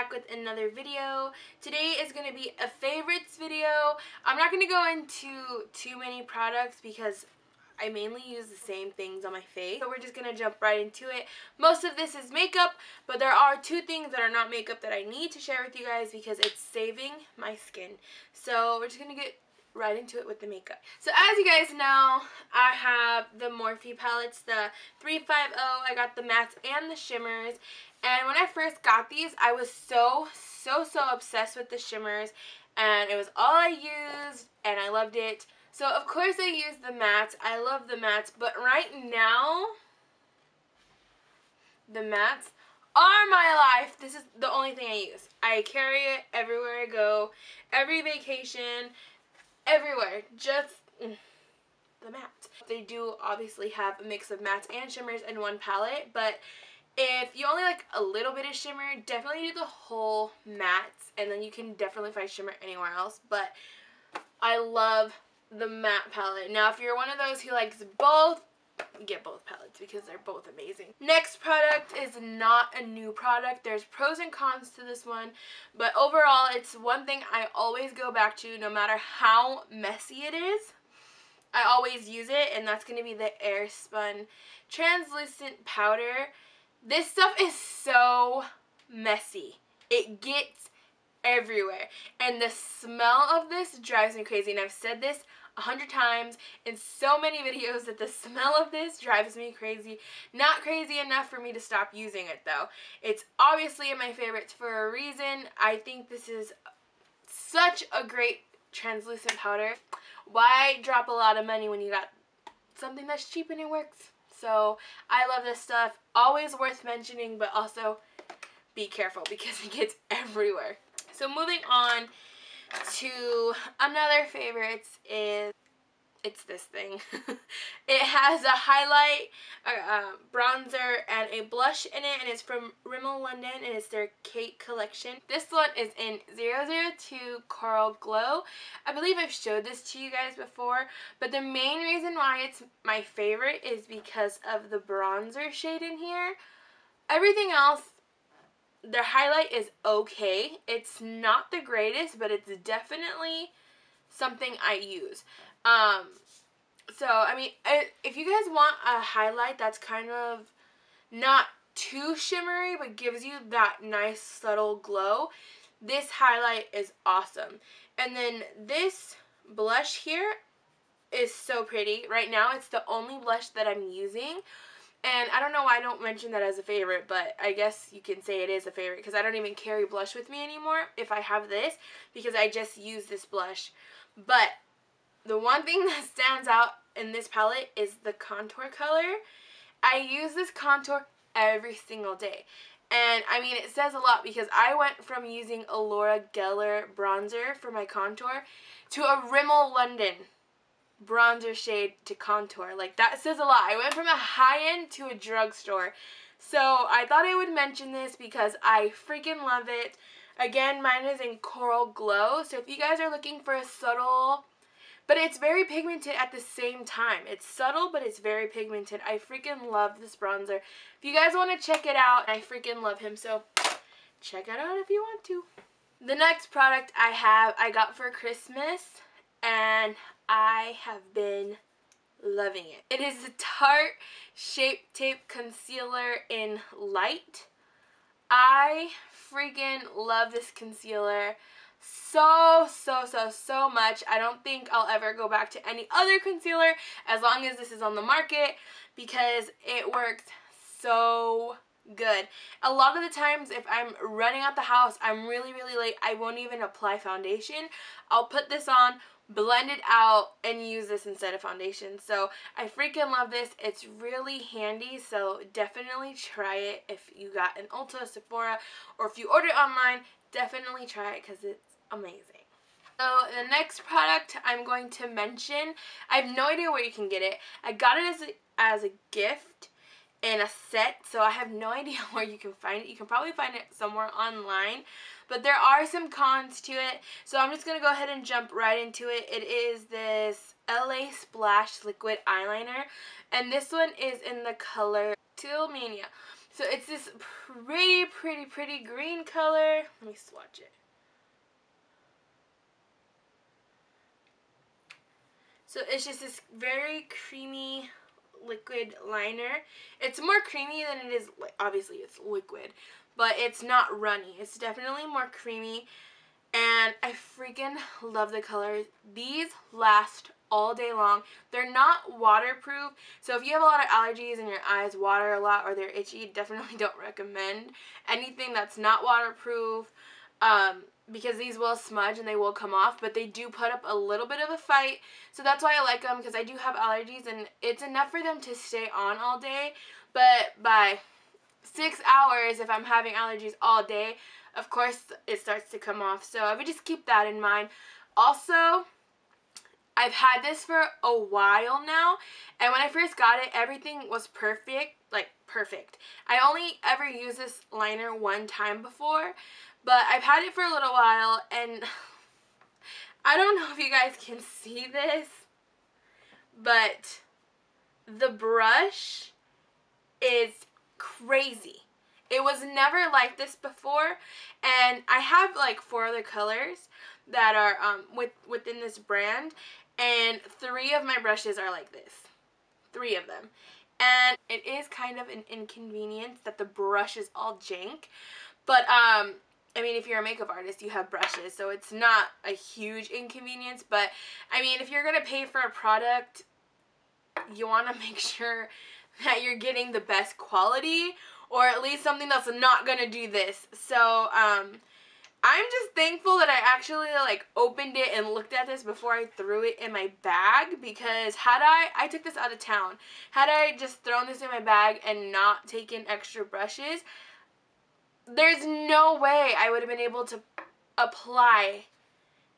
back with another video. Today is going to be a favorites video. I'm not going to go into too many products because I mainly use the same things on my face. So we're just going to jump right into it. Most of this is makeup, but there are two things that are not makeup that I need to share with you guys because it's saving my skin. So we're just going to get right into it with the makeup. So as you guys know, I have the Morphe palettes, the 350. I got the mattes and the shimmers. And when I first got these, I was so obsessed with the shimmers. And it was all I used, and I loved it. So of course I use the mattes. I love the mattes, but right now, the mattes are my life. This is the only thing I use. I carry it everywhere I go, every vacation, everywhere. Just the mattes. They do obviously have a mix of mattes and shimmers in one palette, but if you only like a little bit of shimmer, definitely do the whole mattes, and then you can definitely find shimmer anywhere else. But I love the matte palette. Now if you're one of those who likes both, get both palettes because they're both amazing. Next product is not a new product. There's pros and cons to this one, but overall it's one thing I always go back to no matter how messy it is. I always use it, and that's going to be the Airspun translucent powder. This stuff is so messy. It gets everywhere, and the smell of this drives me crazy, and I've said this 100 times in so many videos that the smell of this drives me crazy. Not crazy enough for me to stop using it though. It's obviously in my favorites for a reason. I think this is such a great translucent powder. Why drop a lot of money when you got something that's cheap and it works? So I love this stuff. Always worth mentioning, but also be careful because it gets everywhere. So moving on to another favorites is, it's this thing. It has a highlight, a bronzer, and a blush in it, and it's from Rimmel London, and it's their Kate collection. This one is in 002 Coral Glow. I believe I've showed this to you guys before, but the main reason why it's my favorite is because of the bronzer shade in here. Everything else, their highlight is okay. It's not the greatest, but it's definitely something I use. So, I mean, if you guys want a highlight that's kind of not too shimmery, but gives you that nice subtle glow, this highlight is awesome. And then this blush here is so pretty. Right now, it's the only blush that I'm using. And I don't know why I don't mention that as a favorite, but I guess you can say it is a favorite because I don't even carry blush with me anymore if I have this, because I just use this blush. But the one thing that stands out in this palette is the contour color. I use this contour every single day. And I mean, it says a lot because I went from using a Laura Geller bronzer for my contour to a Rimmel London bronzer shade to contour. Like, that says a lot. I went from a high-end to a drugstore. So I thought I would mention this because I freaking love it. Again, mine is in Coral Glow. So if you guys are looking for a subtle, but it's very pigmented at the same time. It's subtle, but it's very pigmented. I freaking love this bronzer. If you guys want to check it out, I freaking love him. So check it out if you want to. The next product I got for Christmas, and I have been loving it. It is the Tarte Shape Tape Concealer in Light. I freaking love this concealer so much. I don't think I'll ever go back to any other concealer as long as this is on the market because it works so good. A lot of the times if I'm running out the house, I'm really late, I won't even apply foundation. I'll put this on, blend it out, and use this instead of foundation. So I freaking love this. It's really handy, so definitely try it if you got an Ulta, Sephora, or if you order it online, definitely try it because it's amazing. So the next product I'm going to mention, I have no idea where you can get it. I got it as a gift in a set, so I have no idea where you can find it. You can probably find it somewhere online, but there are some cons to it, so I'm just going to go ahead and jump right into it. It is this LA Splash Liquid Eyeliner, and this one is in the color Teal Mania. So it's this pretty green color. Let me swatch it. So it's just this very creamy liquid liner. It's more creamy than it is, obviously it's liquid, but it's not runny. It's definitely more creamy, and I freaking love the colors. These last all day long. They're not waterproof, so if you have a lot of allergies and your eyes water a lot or they're itchy, definitely don't recommend anything that's not waterproof, because these will smudge and they will come off, but they do put up a little bit of a fight. So that's why I like them, because I do have allergies and it's enough for them to stay on all day, but by 6 hours, if I'm having allergies all day, of course it starts to come off. So I would just keep that in mind. Also, I've had this for a while now, and when I first got it, everything was perfect, like perfect. I only ever used this liner one time before, but I've had it for a little while, and I don't know if you guys can see this, but the brush is crazy. It was never like this before, and I have like 4 other colors that are within this brand, and 3 of my brushes are like this. 3 of them. And it is kind of an inconvenience that the brush is all jank, but I mean, if you're a makeup artist, you have brushes, so it's not a huge inconvenience, but I mean, if you're gonna pay for a product, you want to make sure that you're getting the best quality, or at least something that's not gonna do this. So I'm just thankful that I actually like opened it and looked at this before I threw it in my bag, because had I took this out of town, had I just thrown this in my bag and not taken extra brushes, there's no way I would have been able to apply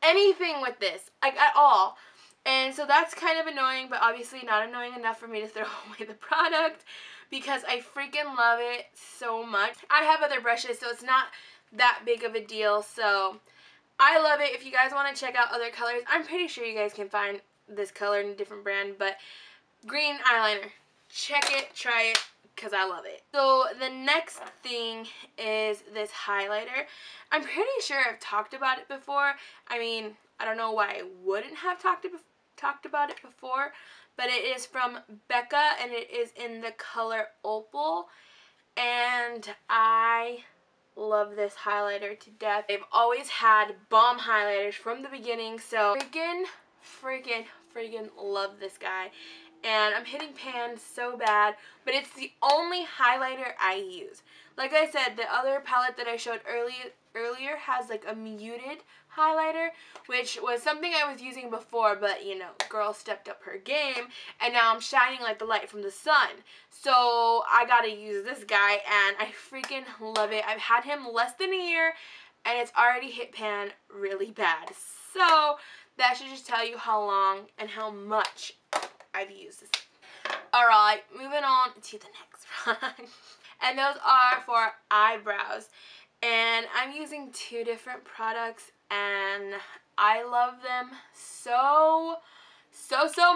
anything with this, like at all. And so that's kind of annoying, but obviously not annoying enough for me to throw away the product, because I freaking love it so much. I have other brushes, so it's not that big of a deal, so I love it. If you guys want to check out other colors, I'm pretty sure you guys can find this color in a different brand, but green eyeliner, check it, try it, because I love it. So the next thing is this highlighter. I'm pretty sure I've talked about it before. I mean, I don't know why I wouldn't have talked about it before, but it is from Becca, and it is in the color Opal, and I love this highlighter to death. They've always had bomb highlighters from the beginning, so freaking love this guy. And I'm hitting pan so bad, but it's the only highlighter I use. Like I said, the other palette that I showed earlier has like a muted highlighter, which was something I was using before, but you know, girl stepped up her game, and now I'm shining like the light from the sun. So I gotta use this guy, and I freaking love it. I've had him less than a year, and it's already hit pan really bad. So that should just tell you how long and how much I've used this. Alright, moving on to the next product. And those are for eyebrows. And I'm using 2 different products, and I love them so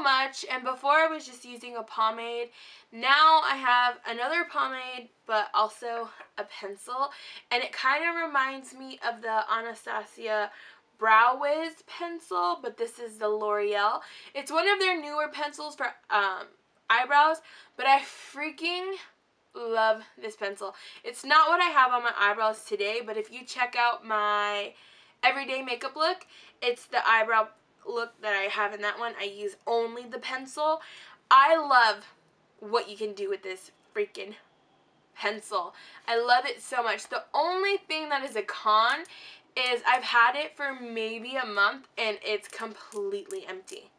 much. And before I was just using a pomade. Now I have another pomade, but also a pencil. And it kind of reminds me of the Anastasia Brow Wiz pencil, but this is the Loreal. It's one of their newer pencils for eyebrows, but I freaking love this pencil. It's not what I have on my eyebrows today, but if you check out my everyday makeup look, it's the eyebrow look that I have in that one. I use only the pencil. I love what you can do with this freaking pencil. I love it so much. The only thing that is a con is I've had it for maybe a month and it's completely empty.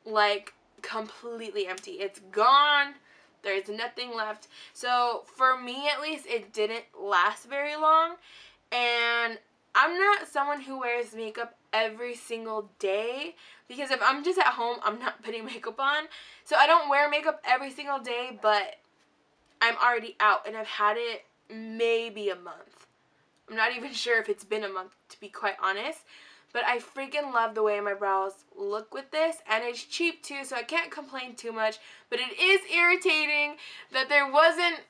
Like, completely empty. It's gone. There's nothing left. So, for me at least, it didn't last very long. And I'm not someone who wears makeup every single day, because if I'm just at home, I'm not putting makeup on. So, I don't wear makeup every single day, but I'm already out, and I've had it maybe a month. I'm not even sure if it's been a month, to be quite honest. But I freaking love the way my brows look with this. And it's cheap too, so I can't complain too much. But it is irritating that there wasn't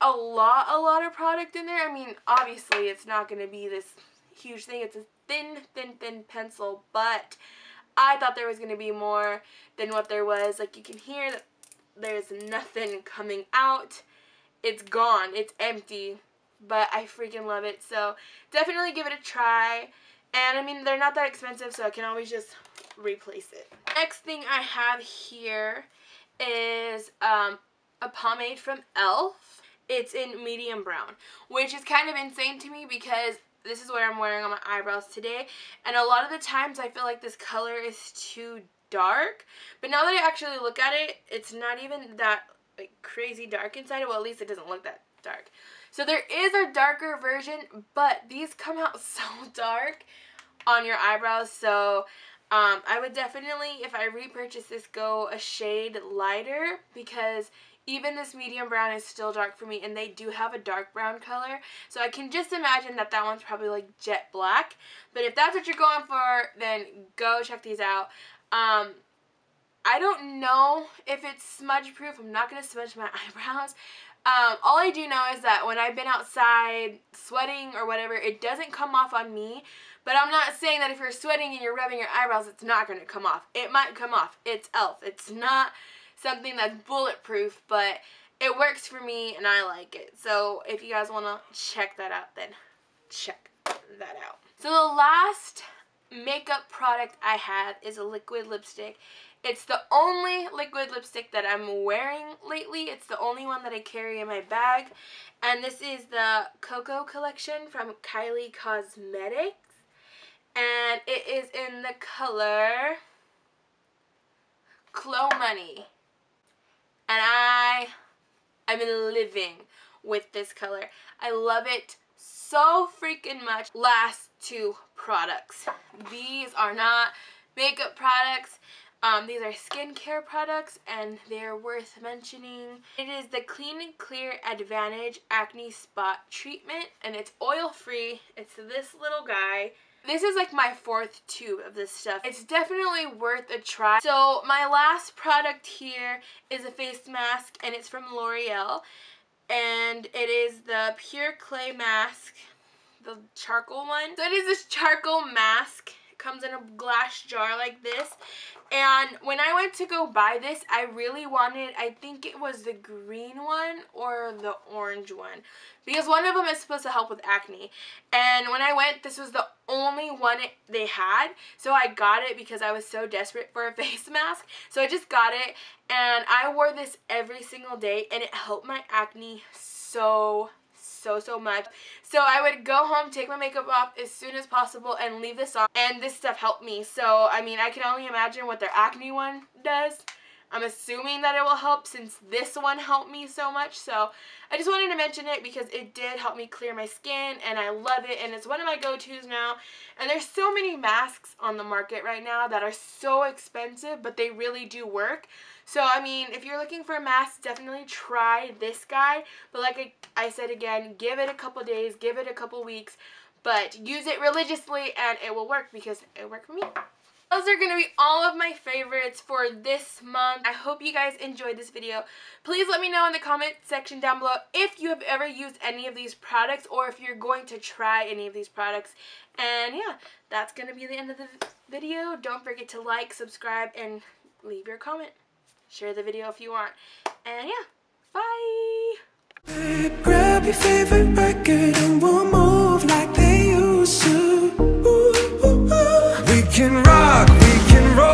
a lot of product in there. I mean, obviously it's not going to be this huge thing. It's a thin pencil, but I thought there was going to be more than what there was. Like, you can hear that there's nothing coming out. It's gone. It's empty. But I freaking love it. So definitely give it a try. And I mean, they're not that expensive, so I can always just replace it. Next thing I have here is a pomade from e.l.f. It's in medium brown, which is kind of insane to me because this is what I'm wearing on my eyebrows today. And a lot of the times I feel like this color is too dark. But now that I actually look at it, it's not even that like crazy dark inside. Well, at least it doesn't look that dark. So there is a darker version, but these come out so dark on your eyebrows. So I would definitely, if I repurchase this, go a shade lighter, because even this medium brown is still dark for me, and they do have a dark brown color. So I can just imagine that that one's probably like jet black. But if that's what you're going for, then go check these out. I don't know if it's smudge proof. I'm not going to smudge my eyebrows. All I do know is that when I've been outside sweating or whatever, it doesn't come off on me. But I'm not saying that if you're sweating and you're rubbing your eyebrows, it's not going to come off. It might come off. It's e.l.f. It's not something that's bulletproof, but it works for me and I like it. So if you guys want to check that out, then check that out. So the last makeup product I have is a liquid lipstick. It's the only liquid lipstick that I'm wearing lately. It's the only one that I carry in my bag. And this is the Cocoa collection from Kylie Cosmetics. And it is in the color Clo Money. And I'm living with this color. I love it so freaking much. Last two products. These are not makeup products. These are skincare products, and they're worth mentioning. It is the Clean and Clear Advantage Acne Spot Treatment, and it's oil-free. It's this little guy. This is like my fourth tube of this stuff. It's definitely worth a try. So my last product here is a face mask, and it's from Loreal. And it is the Pure Clay Mask, the charcoal one. So it is this charcoal mask. It comes in a glass jar like this. And when I went to go buy this, I really wanted, I think it was the green one or the orange one, because one of them is supposed to help with acne. And when I went, this was the only one they had, so I got it because I was so desperate for a face mask. So I just got it, and I wore this every single day, and it helped my acne so much. So I would go home, take my makeup off as soon as possible, and leave this on, and this stuff helped me. So I mean, I can only imagine what their acne one does. I'm assuming that it will help since this one helped me so much. So I just wanted to mention it because it did help me clear my skin, and I love it, and it's one of my go-tos now. And there's so many masks on the market right now that are so expensive, but they really do work. So, I mean, if you're looking for a mask, definitely try this guy. But like I said again, give it a couple days, give it a couple weeks, but use it religiously and it will work because it worked for me. Those are going to be all of my favorites for this month. I hope you guys enjoyed this video. Please let me know in the comment section down below if you have ever used any of these products or if you're going to try any of these products. And yeah, that's going to be the end of the video. Don't forget to like, subscribe, and leave your comment. Share the video if you want. And yeah, bye! Grab your favorite record and we'll move like they used to. Ooh, ooh, ooh. We can rock, we can roll.